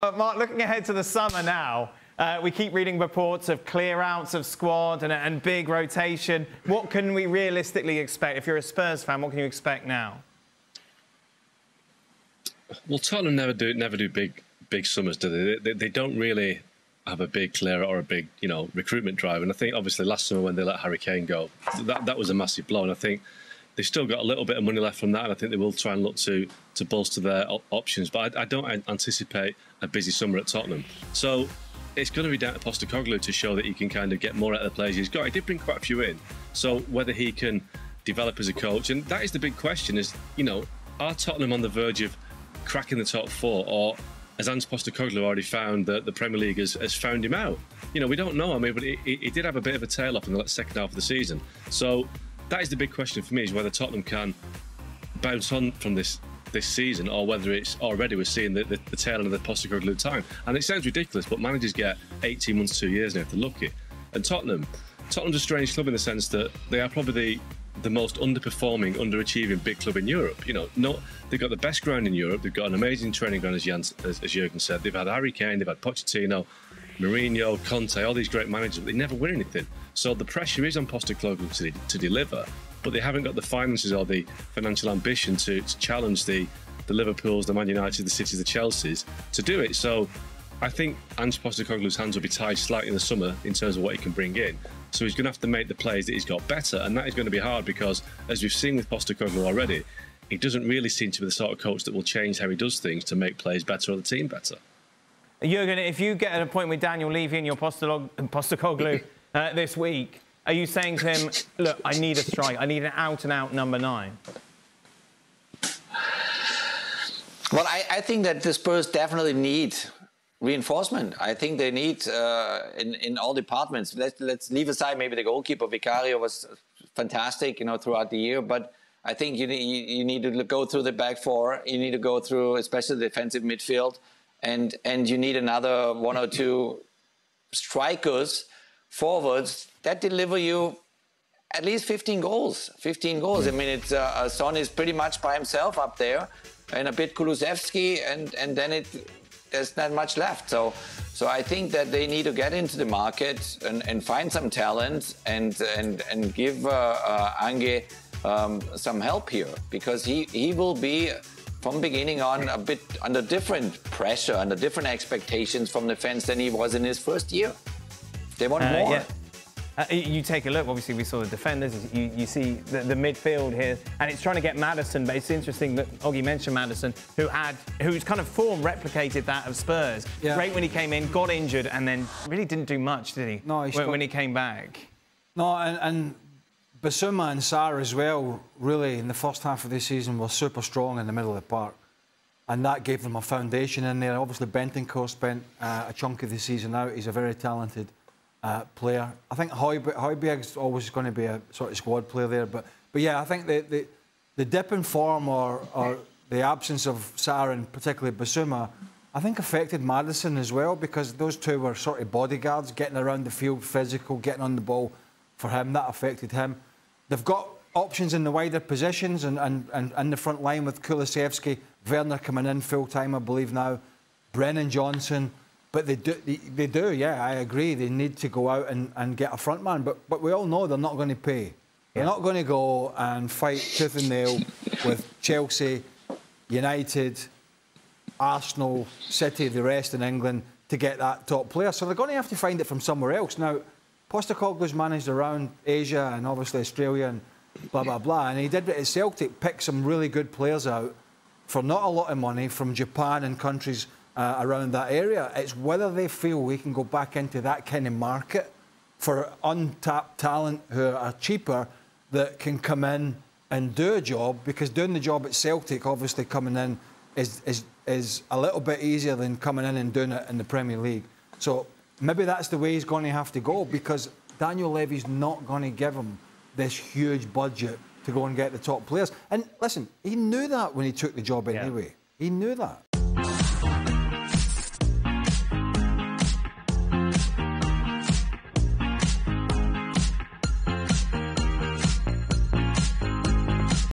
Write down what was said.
Mark, looking ahead to the summer now, we keep reading reports of clear-outs of squad and big rotation. What can we realistically expect? If you're a Spurs fan, what can you expect now? Well, Tottenham never do big summers, do they? They don't really have a big clear or a big, recruitment drive. And I think obviously last summer when they let Harry Kane go, that was a massive blow. And I think they've still got a little bit of money left from that, and I think they will try and look to bolster their options. But I don't anticipate a busy summer at Tottenham. So it's going to be down to Postecoglou to show that he can kind of get more out of the players he's got. He did bring quite a few in. So whether he can develop as a coach, and that is the big question, is, are Tottenham on the verge of cracking the top four, or has Ange Postecoglou already found that the Premier League has found him out? We don't know. I mean, but he did have a bit of a tail off in the second half of the season. So that is the big question for me, is whether Tottenham can bounce on from this season, or whether it's already we're seeing the tail end of the Postecoglou time. And it sounds ridiculous, but managers get 18 months, 2 years now if they're lucky. And Tottenham's a strange club in the sense that they are probably the most underperforming, underachieving big club in Europe. They've got the best ground in Europe. They've got an amazing training ground, as Jurgen said. They've had Harry Kane, they've had Pochettino, Mourinho, Conte, all these great managers, but they never win anything. So the pressure is on Postecoglou to deliver, but they haven't got the finances or the financial ambition to challenge the Liverpools, the Man United, the Cities, the Chelseas to do it. So I think Ange Postecoglou's hands will be tied slightly in the summer in terms of what he can bring in. So he's going to have to make the players that he's got better, and that is going to be hard because, as we've seen with Postecoglou already, he doesn't really seem to be the sort of coach that will change how he does things to make players better or the team better. Jurgen, if you get at a point with Daniel Levy and your Postecoglou this week, are you saying to him, look, I need a strike, I need an out-and-out number 9? Well, I think that the Spurs definitely need reinforcement. I think they need in all departments. Let's leave aside maybe the goalkeeper. Vicario was fantastic, throughout the year. But I think you need to go through the back four. You need to go through, especially the defensive midfield, and you need another 1 or 2 strikers, forwards that deliver you at least 15 goals. 15 goals. I mean, it's Son is pretty much by himself up there, and a bit Kulusevski, and then there's not much left. So I think that they need to get into the market and find some talent and give Ange some help here, because he will be from beginning on a bit under different pressure, under different expectations from the fans than he was in his first year. They want more. Yeah. You take a look, obviously we saw the defenders, you see the midfield here, and it's trying to get Maddison, but it's interesting that Oggy mentioned Maddison, whose kind of form replicated that of Spurs. Yeah. Great when he came in, got injured, and then really didn't do much, did he? No, when he came back. No, and Bissouma and Sarr as well, really, in the first half of the season, were super strong in the middle of the park. And that gave them a foundation in there. Obviously, Bentancur spent a chunk of the season out. He's a very talented player. I think Højbjerg's always going to be a sort of squad player there, but yeah, I think the dip in form or the absence of Sarr and particularly Bissouma, I think affected Maddison as well, because those two were sort of bodyguards, getting around the field, physical, getting on the ball for him. That affected him. They've got options in the wider positions and in the front line with Kulusevski, Werner coming in full time, I believe now, Brennan Johnson. But they do, yeah, I agree. They need to go out and get a front man. But we all know they're not going to pay. They're not going to go and fight tooth and nail with Chelsea, United, Arsenal, City, the rest in England to get that top player. So they're going to have to find it from somewhere else. Now, Postecoglou's managed around Asia and obviously Australia and blah, blah, blah. And he did it at Celtic, picked some really good players out for not a lot of money from Japan and countries around that area. It's whether they feel we can go back into that kind of market for untapped talent who are cheaper that can come in and do a job, because doing the job at Celtic, obviously coming in, is a little bit easier than coming in and doing it in the Premier League. So maybe that's the way he's going to have to go, because Daniel Levy's not going to give him this huge budget to go and get the top players. And listen, he knew that when he took the job anyway. He knew that.